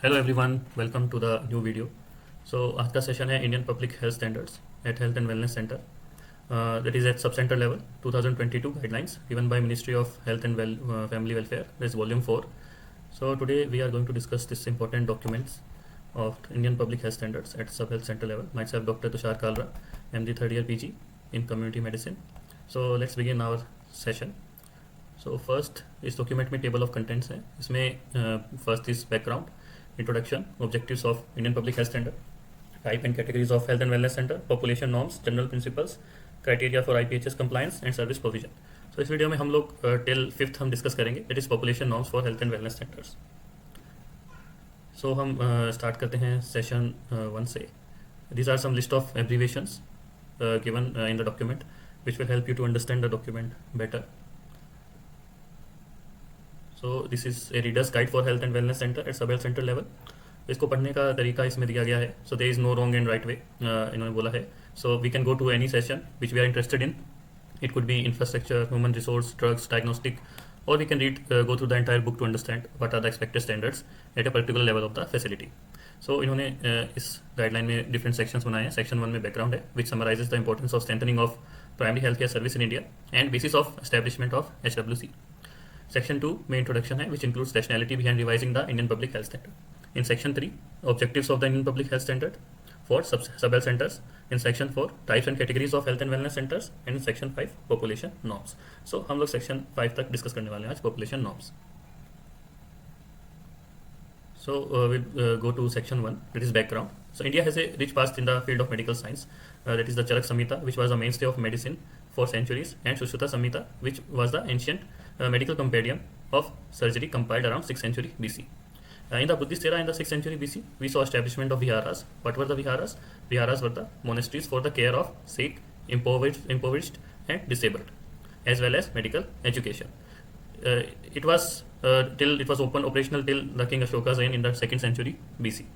Hello everyone, welcome to the new video. आज का session है Indian public health standards at health and wellness centre, that is at subcentre level 2022 guidelines given by Ministry of Health and Family Welfare. This is volume 4. So today we are going to discuss this important documents of Indian public health standards at sub health center level. Myself Dr. Tushar Kalra, MD third year PG in community medicine. So let's begin our session. So first इस document में table of contents है। इसमें first is background, introduction, objectives of Indian public health standard, type and categories of health and wellness centre, population norms, general principles, criteria for IPHS compliance and service provision. So इस video में हम लोग till 5th हम discuss करेंगे, that is population norms for health and wellness centres. So हम start करते हैं session 1 से। These are some list of abbreviations given in the document which will help you to understand the document better. So this is a readers guide for health and wellness centre at sub health centre level. इसको पढ़ने का तरीका इसमें दिया गया है। So there is no wrong and right way, इन्होंने बोला है। So we can go to any session which we are interested in. It could be infrastructure, human resource, drugs, diagnostic, और we can read go through the entire book to understand what are the expected standards at a particular level of the facility. So इन्होंने इस guideline में different sections बनाए हैं। Section 1 में background है which summarises the importance of strengthening of primary health care service in India and basis of establishment of HWC। Section 2 में introduction है which includes rationality behind revising the Indian public health standard. In Section 3, objectives of the Indian public health standard for sub-health centers. In Section 4, types and categories of health and wellness centers. And in Section 5, population norms. So हम लोग Section 5 तक discuss करने वाले हैं आज, population norms. So we'll go to Section 1, that is background. So India has a rich past in the field of medical science. That is the Charak Samhita, which was a mainstay of medicine for centuries, and Sushruta Samhita, which was the ancient medical compendium of surgery compiled around 6th century BC. In the Buddhist era in the 6th century BC, we saw establishment of viharas. What were the viharas? Viharas were the monasteries for the care of sick, impoverished and disabled, as well as medical education. It was operational till the King Ashoka's reign in the 2nd century BC.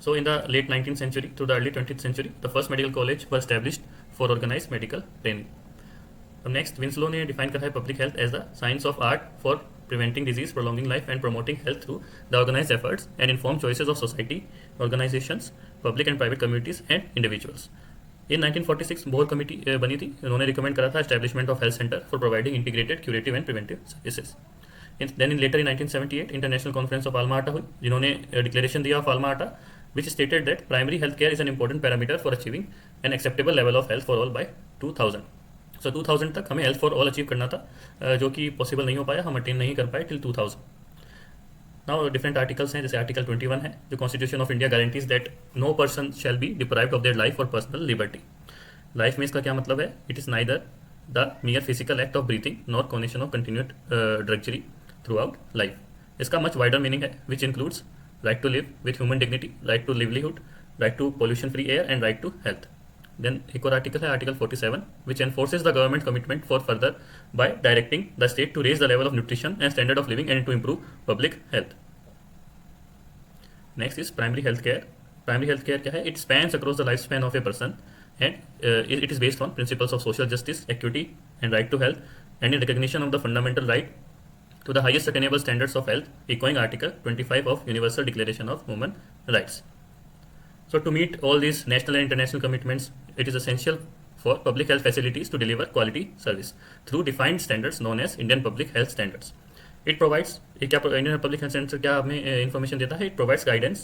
So in the late 19th century to the early 20th century, the first medical college was established for organized medical training. Next, Winslow ने define करा है public health as the science of art for preventing disease, prolonging life and promoting health through the organized efforts and informed choices of society, organizations, public and private communities and individuals. In 1946 Bohr committee बनी थी। उन्होंने recommend करा था establishment of health center for providing integrated curative and preventive services. Then in later in 1978 International Conference of Alma Ata हुई, जिन्होंने declaration दिया of Alma Ata which stated that primary health care is an important parameter for achieving an acceptable level of health for all by 2000. So 2000 तक हमें health for all achieve करना था, जो कि possible नहीं हो पाया, हम अटेन नहीं कर पाए टिल 2000. नाउ डिफरेंट आर्टिकल्स हैं, जैसे आर्टिकल 21 है जो constitution of India guarantees that no person shall be deprived of their life और पर्सनल लिबर्टी. लाइफ में इसका क्या मतलब है? It is neither the mere physical act of breathing nor condition of continued drudgery throughout life. इसका much wider meaning है which includes right to live with human dignity, right to livelihood, right to pollution free air and right to health. Then एक और article है article 47 which enforces the government commitment for further by directing the state to raise the level of nutrition and standard of living and to improve public health. Next is primary health care. Primary health care क्या है? It spans across the lifespan of a person and it is based on principles of social justice, equity and right to health, and in recognition of the fundamental right to the highest attainable standards of health, echoing Article 25 of Universal Declaration of Human Rights. So to meet all these national and international commitments, it is essential for public health facilities to deliver quality service through defined standards known as Indian Public Health Standards. It provides, Indian Public Health Standards क्या हमें information देता है? It provides guidance,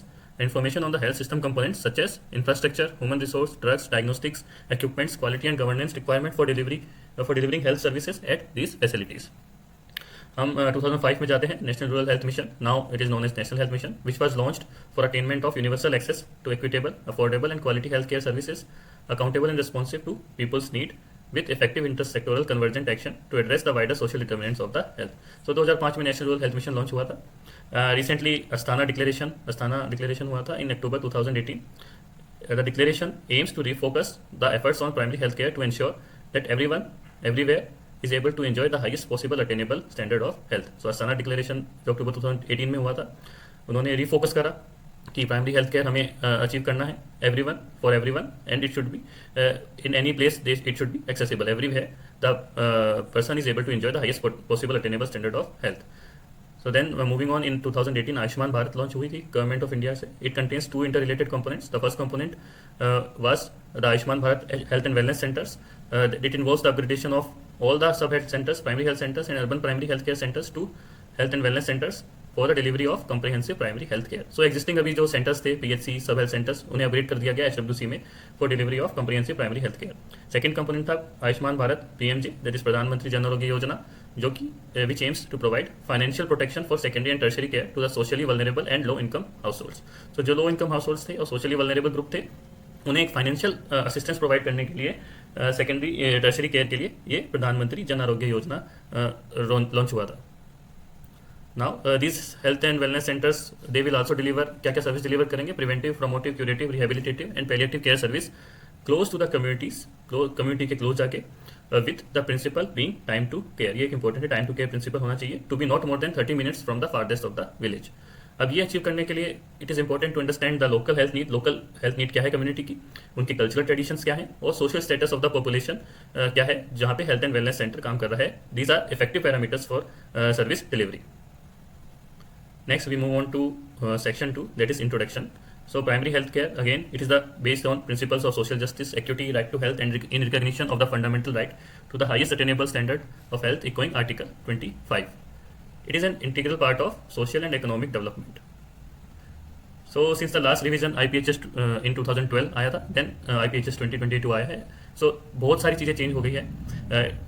information on the health system components such as infrastructure, human resource, drugs, diagnostics, equipments, quality and governance requirement for delivering health services at these facilities. हम 2005 में जाते हैं, national rural health mission, now it is known as national health mission, which was launched for attainment of universal access to equitable, affordable and quality health care services, accountable and responsive to people's need with effective intersectoral convergent action to address the wider social determinants of the health. So 2005 में national rural health mission launch हुआ था. Recently Astana declaration हुआ था in October 2018. The declaration aims to refocus the efforts on primary health care to ensure that everyone everywhere is able to enjoy the highest possible attainable standard of health. So Astana Declaration जो अक्टूबर 2018 में हुआ था, उन्होंने refocus करा कि primary health care हमें achieve करना है everyone for everyone and it should be in any place it should be accessible everywhere the person is able to enjoy the highest possible attainable standard of health. So then moving on, in 2018 Ayushman Bharat launch हुई थी government of India से. It contains two interrelated components. The first component was the Ayushman Bharat Health and Wellness Centers. It involves the upgradation of all the sub-health centers, primary health centers and urban primary health care centers to health and wellness centers for the delivery of comprehensive primary health care. So existing अभी जो centers थे PHC सब health centers उन्हें upgrade कर दिया गया HWC में for delivery of comprehensive primary health care. Second component था Ayushman Bharat PMJ, that is प्रधानमंत्री जन आरोग्य योजना, जो कि which aims to provide financial protection for secondary and tertiary care to the socially vulnerable and low income households. So जो low income households थे और socially vulnerable group थे उन्हें एक फाइनेंशियल असिस्टेंस प्रोवाइड करने के लिए सेकेंडरी टर्शरी केयर के लिए ये प्रधानमंत्री जन आरोग्य योजना लॉन्च हुआ था. Now this health and wellness centres they will also deliver, क्या क्या सर्विस डिलीवर करेंगे? Preventive, promotive, curative, rehabilitative and palliative care service close to the communities, community के क्लोज जाके with the principle being time to care. ये एक important है, time to care principle होना चाहिए. To be not more than 30 minutes from the farthest of the village. अब ये achieve करने के लिए it is important to understand the local health need क्या है कम्युनिटी की, उनकी कल्चरल ट्रेडिशंस क्या है और social status of the population क्या है जहाँ पे हेल्थ एंड वेलनेस सेंटर काम कर रहा है. These are effective parameters for service delivery. Next we move on to section 2, that is introduction. So primary health care, again, it is based on principles of social justice, equity, right to health, and in recognition of the fundamental right to the highest attainable standard of health, echoing Article 25. It is an integral part of social and economic development. So since the last revision IPHS in 2012 आया था, then IPHS 2022 आया है. So बहुत सारी चीज़ें change हो गई है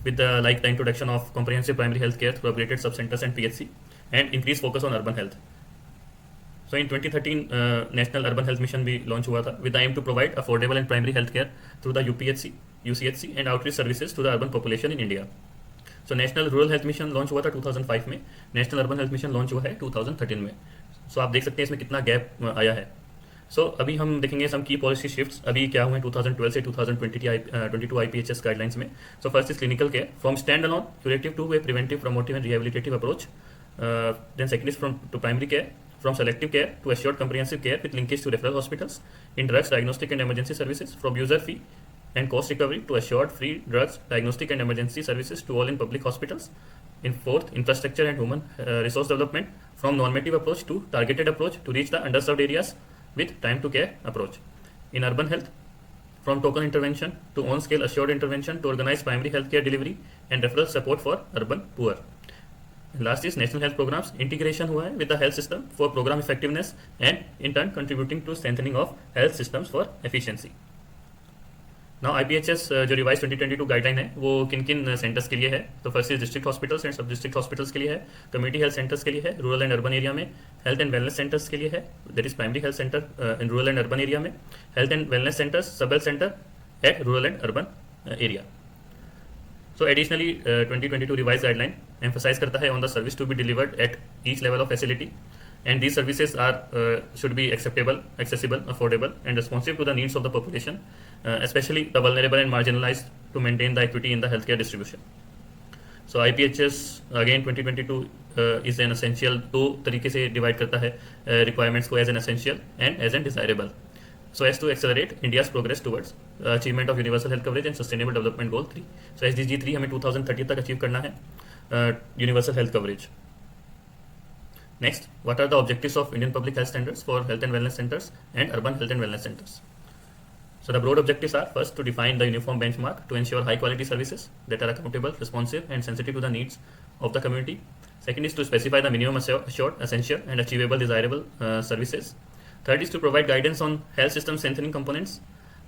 with like the introduction of comprehensive primary health care through upgraded subcentres and PHC and increased focus on urban health. So in 2013 National Urban Health Mission भी लॉन्च हुआ था with the aim to provide affordable and primary health care through the UPHC, UCHC and outreach services to the urban population in India. So national rural health mission launch हुआ था 2005 में, national urban health mission launch हुआ है 2013 में. सो आप देख सकते हैं इसमें कितना गैप आया है. सो अभी हम देखेंगे सम की पॉलिसी शिफ्ट्स अभी क्या हुए हैं 2012 से 2022 IPHS गाइडलाइंस में. So first is clinical care from stand alone curative to a preventive, promotive and rehabilitative approach. Then second is from to primary care from selective care to assured comprehensive care with linkage to referral hospitals. In drugs, diagnostic and emergency services from user fee and cost recovery to assured free drugs, diagnostic and emergency services to all in public hospitals. In fourth, infrastructure and human resource development from normative approach to targeted approach to reach the underserved areas with time to care approach. In urban health, from token intervention to on-scale assured intervention to organize primary health care delivery and referral support for urban poor. Last is national health programs. Integration हुआ है with the health system for program effectiveness and in turn contributing to strengthening of health systems for efficiency. Now IPHS जो revise 2022 guideline है वो किन किन centres के लिए है? तो first is district hospitals and सब डिस्ट्रिक्ट हॉस्पिटल्स के लिए है, कम्युनिटी हेल्थ सेंटर्स के लिए है, रूरल एंड अर्बन एरिया में हेल्थ एंड वेलनेस सेंटर्स के लिए है, that is primary health centre in rural and urban area में, हेल्थ एंड वेलनेस सेंटर्स, सब health centre at rural and urban area. So additionally 2022 revised guideline emphasize करता है on the service to be delivered at each level of facility and these services are should be acceptable, accessible, affordable and responsive to the needs of the population, especially the vulnerable and marginalized, to maintain the equity in the healthcare distribution. So IPHS again 2022 is an essential, दो तरीके से divide करता है requirements को as an essential and as an desirable. So as to accelerate India's progress towards achievement of universal health coverage and sustainable development goal 3. So SDG 3 हमें 2030 तक achieve करना है universal health coverage. Next, what are the objectives of Indian public health standards for health and wellness centers and urban health and wellness centers? So the broad objectives are first to define the uniform benchmark to ensure high quality services that are accountable, responsive and sensitive to the needs of the community. Second is to specify the minimum assured, essential and achievable desirable services. Third is to provide guidance on health system strengthening components,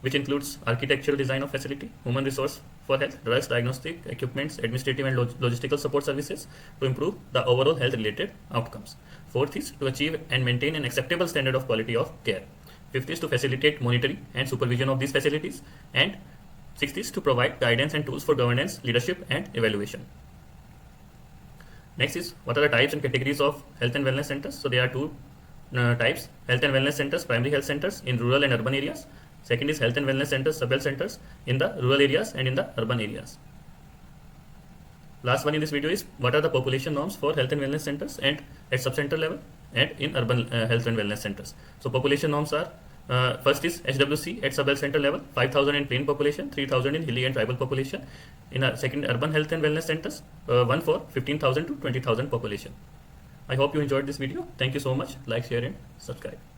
which includes architectural design of facility, human resource for health, drugs, diagnostic equipments, administrative and logistical support services to improve the overall health related outcomes. Fourth is to achieve and maintain an acceptable standard of quality of care. Fifth is to facilitate monitoring and supervision of these facilities. And sixth is to provide guidance and tools for governance, leadership and evaluation. Next is what are the types and categories of health and wellness centers? So there are two types: health and wellness centers, primary health centers in rural and urban areas. Second is health and wellness centers, sub-health centers in the rural areas and in the urban areas. Last one in this video is what are the population norms for health and wellness centers and at subcenter level and in urban health and wellness centers. So population norms are first is HWC at sub-health center level, 5,000 in plain population, 3,000 in hilly and tribal population. In second urban health and wellness centers, one for 15,000 to 20,000 population. I hope you enjoyed this video. Thank you so much. Like, share, and subscribe.